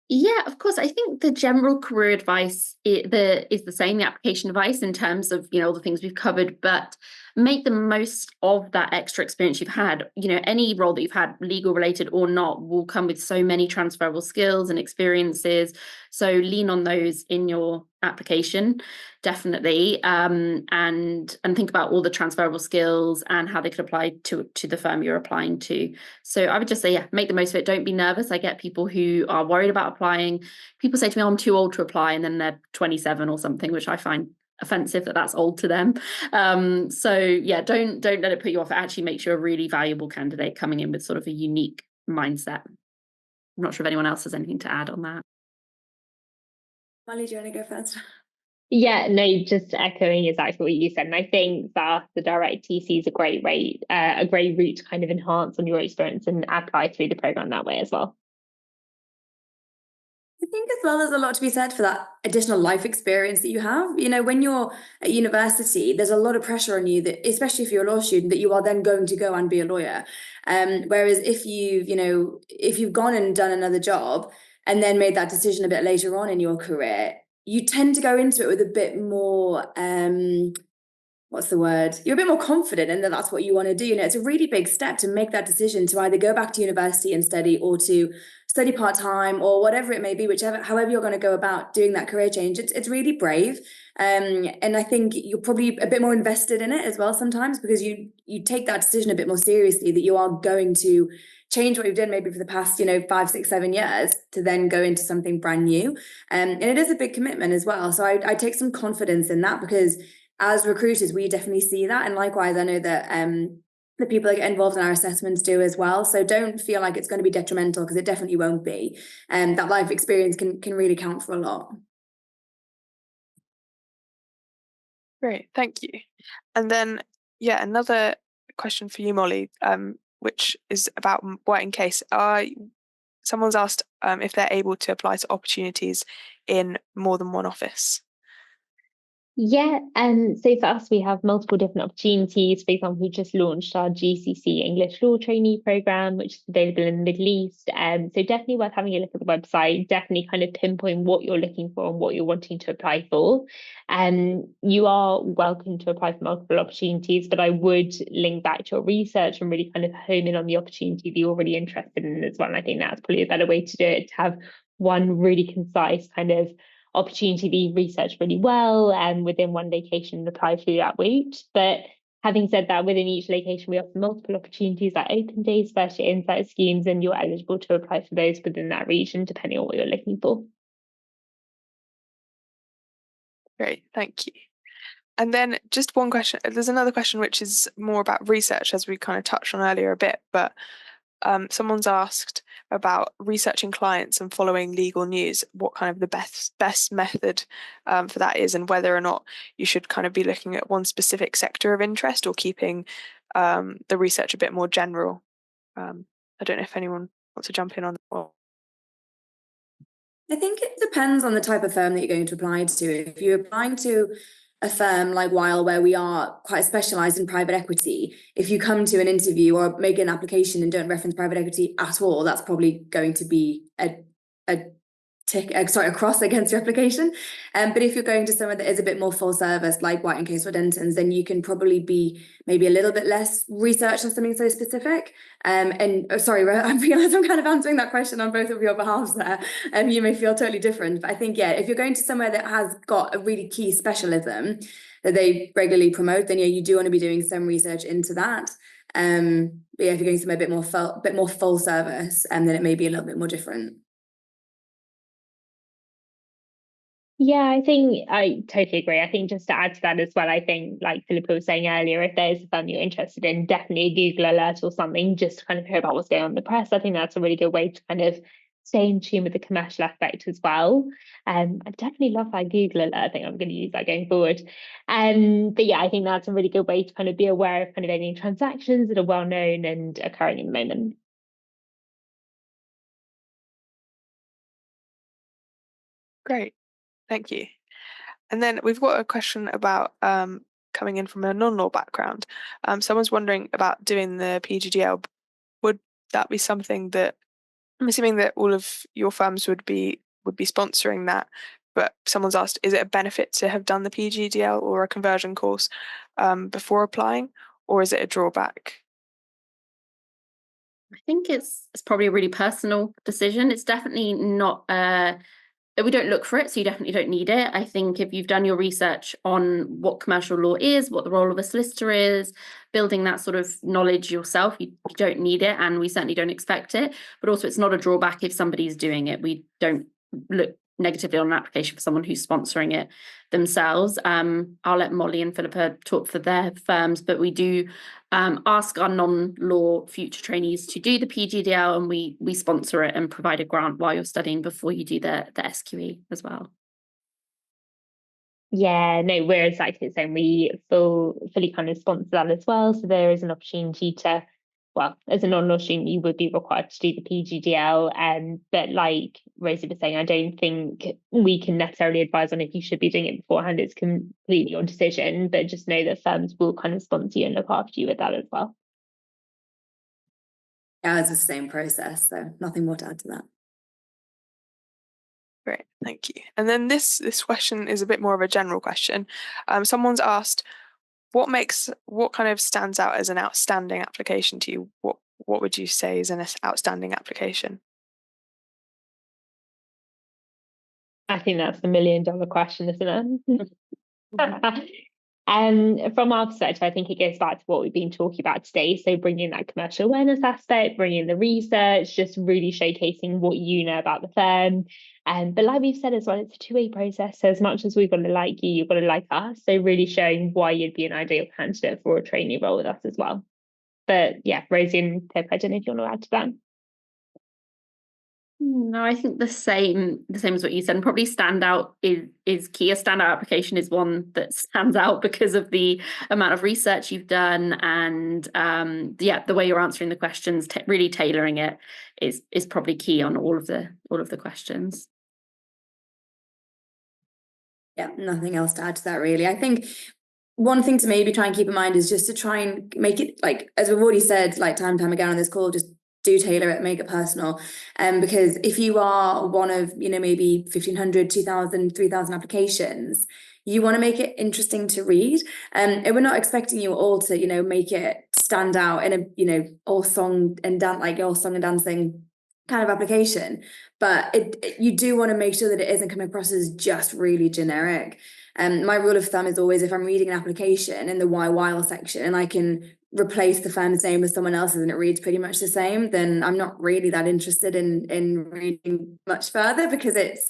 Yeah, of course. I think the general career advice is the same, the application advice in terms of, all the things we've covered, but make the most of that extra experience you've had. Any role that you've had, legal related or not, will come with so many transferable skills and experiences. So lean on those in your application, definitely, and think about all the transferable skills and how they could apply to the firm you're applying to. So I would just say, make the most of it. Don't be nervous. I get people who are worried about applying. People say to me, I'm too old to apply, and then they're 27 or something, which I find offensive that's old to them. So yeah, don't let it put you off. It actually makes you a really valuable candidate coming in with sort of a unique mindset. I'm not sure if anyone else has anything to add on that. Molly, do you want to go first? Yeah, no, just echoing exactly what you said. And I think that the direct TC is a great route to kind of enhance on your experience and apply through the program that way as well. I think as well, there's a lot to be said for that additional life experience that you have. When you're at university, there's a lot of pressure on you that, especially if you're a law student, that you are then going to go and be a lawyer. Whereas if you've gone and done another job and then made that decision a bit later on in your career, you tend to go into it with a bit more, what's the word? You're a bit more confident in that that's what you want to do. It's a really big step to make that decision to either go back to university and study, or to study part-time, or whatever it may be, however you're going to go about doing that career change. It's really brave. And I think you're probably a bit more invested in it as well sometimes, because you take that decision a bit more seriously, that you are going to change what you've done maybe for the past 5, 6, 7 years to then go into something brand new. And it is a big commitment as well. So I take some confidence in that, because as recruiters, we definitely see that. And likewise, I know that the people that get involved in our assessments do as well. So don't feel like it's going to be detrimental, because it definitely won't be. And that life experience can really count for a lot. Great, thank you. And then, another question for you, Molly, which is about White and Case. Someone's asked if they're able to apply to opportunities in more than one office. Yeah, so for us, we have multiple different opportunities. For example, we just launched our GCC English Law Trainee Programme, which is available in the Middle East. So definitely worth having a look at the website, definitely kind of pinpoint what you're looking for and what you're wanting to apply for. You are welcome to apply for multiple opportunities, but I would link back to your research and really kind of home in on the opportunity that you're already interested in as well. And I think that's probably a better way to do it, to have one really concise kind of opportunity that you research really well and within one location and apply through that route. But having said that, within each location, we offer multiple opportunities like open days, first year insight schemes, and you're eligible to apply for those within that region, depending on what you're looking for. Great, thank you. And then just one question, there's another question which is more about research, as we kind of touched on earlier a bit, but someone's asked about researching clients and following legal news, what kind of the best method for that is, and whether or not you should kind of be looking at one specific sector of interest or keeping the research a bit more general. I don't know if anyone wants to jump in on that. I think it depends on the type of firm that you're going to apply to. If you're applying to a firm like Weil, where we are quite specialised in private equity, if you come to an interview or make an application and don't reference private equity at all, that's probably going to be a cross against your application. But if you're going to somewhere that is a bit more full service, like White and Case or Dentons, then you can probably be maybe a little bit less research on something so specific. Sorry, I realise I'm kind of answering that question on both of your behalves there. You may feel totally different, but I think, if you're going to somewhere that has got a really key specialism that they regularly promote, then you do want to be doing some research into that. But if you're going somewhere a bit more full service, then it may be a little bit more different. Yeah, I think I totally agree. I think just to add to that as well, I think like Philippa was saying earlier, if there's a firm you're interested in, definitely a Google alert or something just to kind of hear about what's going on in the press. I think that's a really good way to kind of stay in tune with the commercial aspect as well. I definitely love that Google alert. I think I'm going to use that going forward. But yeah, I think that's a really good way to kind of be aware of kind of any transactions that are well known and occurring in the moment. Great, thank you. And then we've got a question about coming in from a non-law background. Someone's wondering about doing the PGDL. Would that be something that, I'm assuming that all of your firms would be sponsoring that, but someone's asked, is it a benefit to have done the PGDL or a conversion course before applying, or is it a drawback? I think it's probably a really personal decision. It's definitely not we don't look for it, so you definitely don't need it. I think if you've done your research on what commercial law is, what the role of a solicitor is, building that sort of knowledge yourself, you don't need it, and we certainly don't expect it. But also, it's not a drawback if somebody's doing it. We don't look negatively on an application for someone who's sponsoring it themselves. I'll let Molly and Philippa talk for their firms, but we do ask our non-law future trainees to do the PGDL, and we sponsor it and provide a grant while you're studying before you do the SQE as well. Yeah, no, we're exactly the same. We fully kind of sponsor that as well. So there is an opportunity to, well, as a non-law student, you would be required to do the PGDL. But like Rosie was saying, I don't think we can necessarily advise on if you should be doing it beforehand. It's completely your decision, but just know that firms will kind of sponsor you and look after you with that as well. Yeah, it's the same process, so nothing more to add to that. Great, thank you. And then this question is a bit more of a general question. Someone's asked, what kind of stands out as an outstanding application to you? What would you say is an outstanding application? I think that's the $1 million question, isn't it? From our perspective, I think it goes back to what we've been talking about today. So bringing that commercial awareness aspect, bringing the research, just really showcasing what you know about the firm. But like we've said as well, it's a two-way process. So as much as we've got to like you, you've got to like us. So really showing why you'd be an ideal candidate for a trainee role with us as well. But yeah, Rosie and Pip, I don't know if you want to add to that. No, I think the same as what you said. And probably standout is key. A standout application is one that stands out because of the amount of research you've done, and the way you're answering the questions, really tailoring it is probably key on all of the questions. Yeah, nothing else to add to that really. I think one thing to maybe try and keep in mind is just to try and make it, like, as we've already said, like time and time again on this call, just do tailor it, make it personal. Because if you are one of, maybe 1,500, 2,000, 3,000 applications, you want to make it interesting to read. And we're not expecting you all to, make it stand out in a, all song and dancing kind of application. But you do want to make sure that it isn't coming across as just really generic. My rule of thumb is always, if I'm reading an application in the Weil section and I can replace the firm's name with someone else's and it reads pretty much the same, then I'm not really that interested in reading much further, because it's,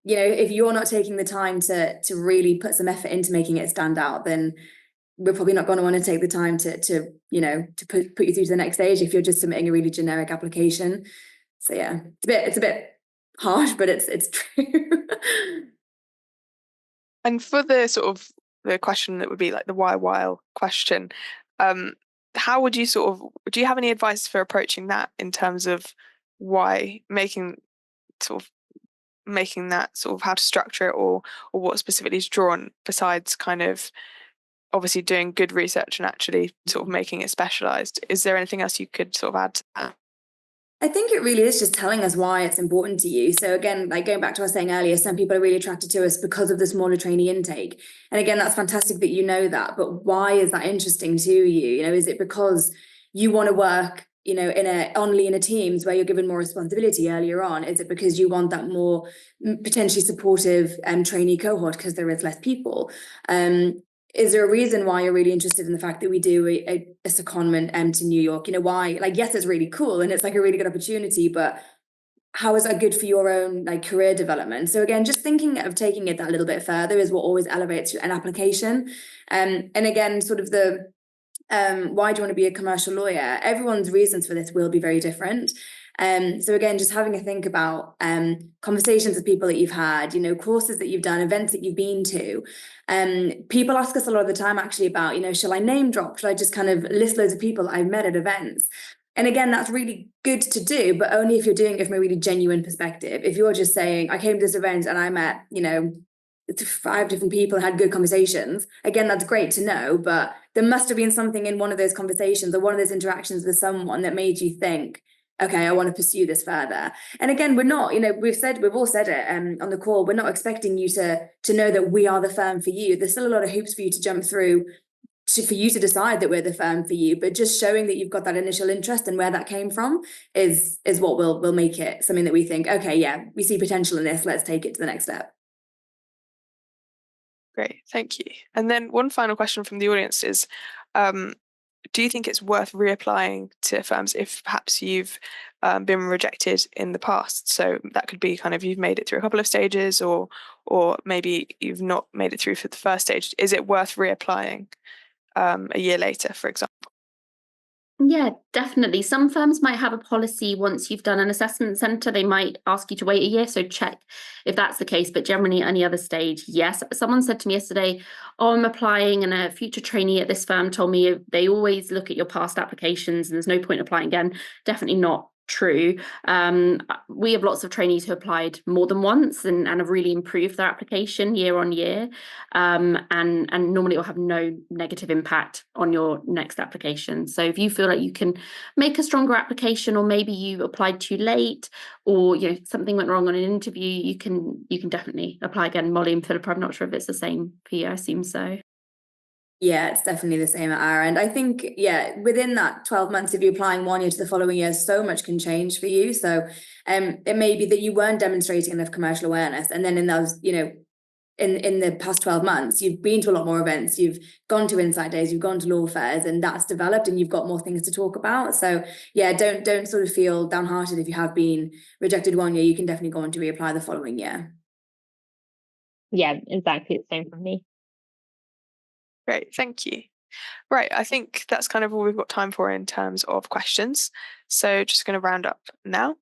if you're not taking the time to really put some effort into making it stand out, then we're probably not going to want to take the time to put you through to the next stage if you're just submitting a really generic application. So yeah, it's a bit harsh, but it's true. And for the sort of the question that would be like the why Weil question, how would you do you have any advice for approaching that in terms of why, making that sort of how to structure it, or what specifically is drawn, besides kind of obviously doing good research and actually sort of making it specialized? Is there anything else you could sort of add to that? I think it really is just telling us why it's important to you. So again, like going back to what I was saying earlier, some people are really attracted to us because of the smaller trainee intake. And again, that's fantastic that you know that, but why is that interesting to you? Is it because you want to work, only in a teams where you're given more responsibility earlier on? Is it because you want that more potentially supportive trainee cohort because there is less people? Is there a reason why you're really interested in the fact that we do a secondment to New York? Why? Like, yes, it's really cool and it's like a really good opportunity, but how is that good for your own like career development? So again, just thinking of taking it that little bit further is what always elevates an application. And again, sort of the why do you want to be a commercial lawyer? Everyone's reasons for this will be very different. So again, just having a think about conversations with people that you've had, you know, courses that you've done, events that you've been to. People ask us a lot of the time actually about, you know, shall I name drop? Should I just kind of list loads of people I've met at events? And again, that's really good to do, but only if you're doing it from a really genuine perspective. If you're just saying, I came to this event and I met, you know, 5 different people and had good conversations, again, that's great to know, but there must have been something in one of those conversations or one of those interactions with someone that made you think, okay, I want to pursue this further. And again, we're not, you know, we've all said it on the call, we're not expecting you to know that we are the firm for you. There's still a lot of hoops for you to jump through for you to decide that we're the firm for you, but just showing that you've got that initial interest and where that came from is what will make it something that we think, okay, yeah, we see potential in this, let's take it to the next step. Great, thank you. And then one final question from the audience is, do you think it's worth reapplying to firms if perhaps you've been rejected in the past? So that could be kind of you've made it through a couple of stages, or maybe you've not made it through for the first stage. Is it worth reapplying a year later, for example? Yeah, definitely. Some firms might have a policy once you've done an assessment centre, they might ask you to wait a year. So check if that's the case. But generally, any other stage, yes. Someone said to me yesterday, oh, I'm applying and a future trainee at this firm told me they always look at your past applications and there's no point applying again. Definitely not true. We have lots of trainees who applied more than once and have really improved their application year on year. And normally it will have no negative impact on your next application. So if you feel like you can make a stronger application, or maybe you applied too late, or you know something went wrong on an interview, you can definitely apply again. Molly and Philippa, I'm not sure if it's the same for you. I assume so. Yeah, it's definitely the same at our end. I think, yeah, within that 12 months, if you're applying 1 year to the following year, so much can change for you. So it may be that you weren't demonstrating enough commercial awareness. And then in those, you know, in the past 12 months, you've been to a lot more events, you've gone to insight days, you've gone to law fairs, and that's developed and you've got more things to talk about. So yeah, don't sort of feel downhearted if you have been rejected 1 year. You can definitely go on to reapply the following year. Yeah, exactly the same for me. Great, thank you. Right, I think that's kind of all we've got time for in terms of questions. So just going to round up now.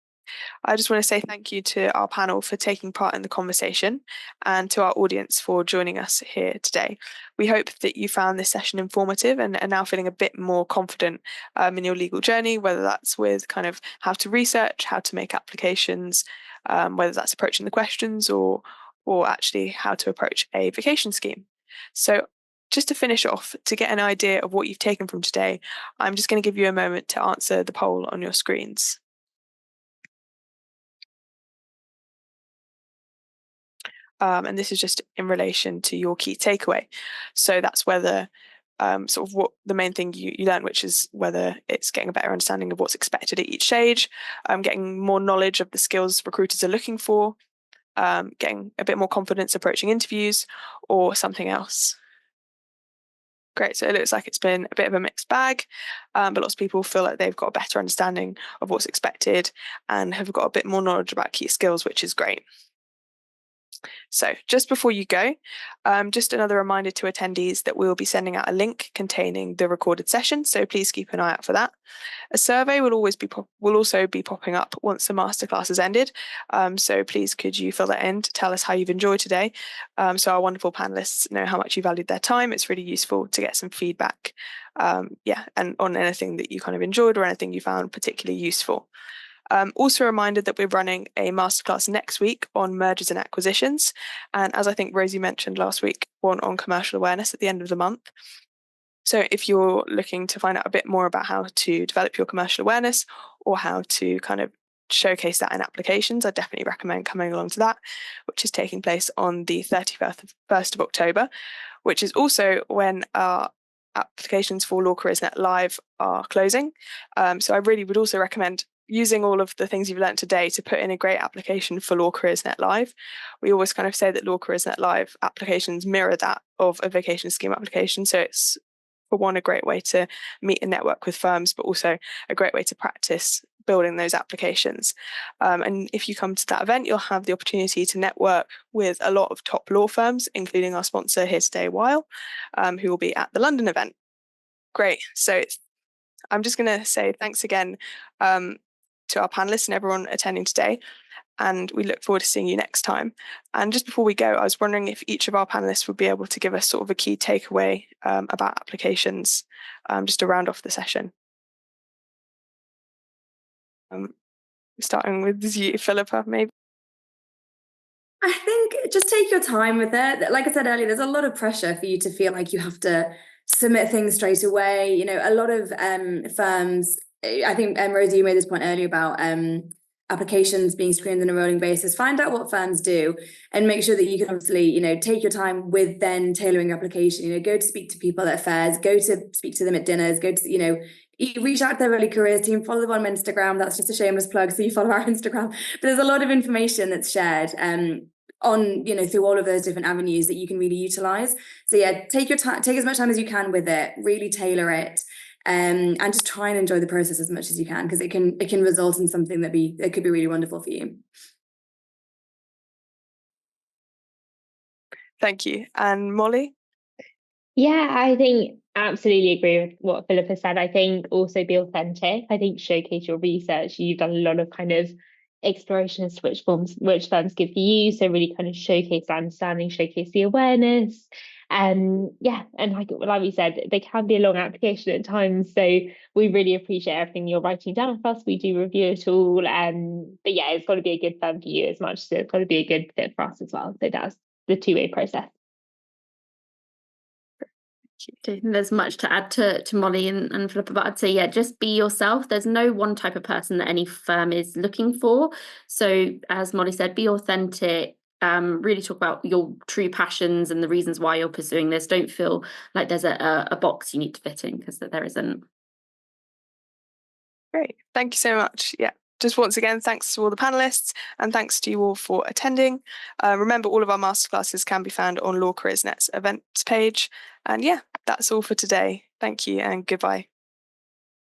I just want to say thank you to our panel for taking part in the conversation and to our audience for joining us here today. We hope that you found this session informative and are now feeling a bit more confident in your legal journey, whether that's with kind of how to research, how to make applications, whether that's approaching the questions or actually how to approach a vacation scheme. So just to finish off, to get an idea of what you've taken from today, I'm just going to give you a moment to answer the poll on your screens. And this is just in relation to your key takeaway. So that's whether sort of what the main thing you learn, which is whether it's getting a better understanding of what's expected at each stage, getting more knowledge of the skills recruiters are looking for, getting a bit more confidence approaching interviews, or something else. Great, so it looks like it's been a bit of a mixed bag, but lots of people feel like they've got a better understanding of what's expected and have got a bit more knowledge about key skills, which is great. So just before you go, just another reminder to attendees that we will be sending out a link containing the recorded session, so please keep an eye out for that. A survey will also be popping up once the masterclass has ended, so please could you fill that in to tell us how you've enjoyed today, so our wonderful panellists know how much you valued their time. It's really useful to get some feedback, and on anything that you kind of enjoyed or anything you found particularly useful. Also a reminder that we're running a masterclass next week on mergers and acquisitions. And as I think Rosie mentioned last week, one on commercial awareness at the end of the month. So if you're looking to find out a bit more about how to develop your commercial awareness or how to kind of showcase that in applications, I definitely recommend coming along to that, which is taking place on the 31st of October, which is also when our applications for Law CareersNet Live are closing. So I really would also recommend using all of the things you've learned today to put in a great application for Law CareersNet Live. We always kind of say that Law CareersNet Live applications mirror that of a vacation scheme application. So it's, for one, a great way to meet and network with firms, but also a great way to practice building those applications. And if you come to that event, you'll have the opportunity to network with a lot of top law firms, including our sponsor here today, Weil, who will be at the London event. Great. So I'm just going to say thanks again to our panelists and everyone attending today. And we look forward to seeing you next time. And just before we go, I was wondering if each of our panelists would be able to give us sort of a key takeaway about applications, just to round off the session. Starting with you, Philippa, maybe. I think just take your time with it. Like I said earlier, there's a lot of pressure for you to feel like you have to submit things straight away. You know, a lot of firms, I think, Rosie, you made this point earlier about applications being screened on a rolling basis. Find out what firms do and make sure that you can obviously, you know, take your time with then tailoring your application. You know, go to speak to people at fairs, go to speak to them at dinners, go to, you know, reach out to their early careers team, follow them on Instagram. That's just a shameless plug, so you follow our Instagram. But there's a lot of information that's shared on, you know, through all of those different avenues that you can really utilize. So yeah, take your time, take as much time as you can with it, really tailor it. And just try and enjoy the process as much as you can, because it can result in something that could be really wonderful for you. Thank you. And Molly? Yeah, I think absolutely agree with what Philippa said. I think also be authentic. I think showcase your research. You've done a lot of kind of exploration as to which firms give for you. So really kind of showcase the understanding, showcase the awareness. Yeah, and like we said, they can be a long application at times. So we really appreciate everything you're writing down for us. We do review it all. But yeah, it's got to be a good firm for you as much as it's got to be a good fit for us as well. So that's the two-way process. I don't think there's much to add to Molly and Philippa, but I'd say, yeah, just be yourself. There's no one type of person that any firm is looking for. So as Molly said, be authentic, really talk about your true passions and the reasons why you're pursuing this. Don't feel like there's a box you need to fit in, because there isn't. Great. Thank you so much. Yeah. Just once again, thanks to all the panelists and thanks to you all for attending. Remember, all of our masterclasses can be found on Law Careers Net's events page. And yeah, that's all for today. Thank you and goodbye.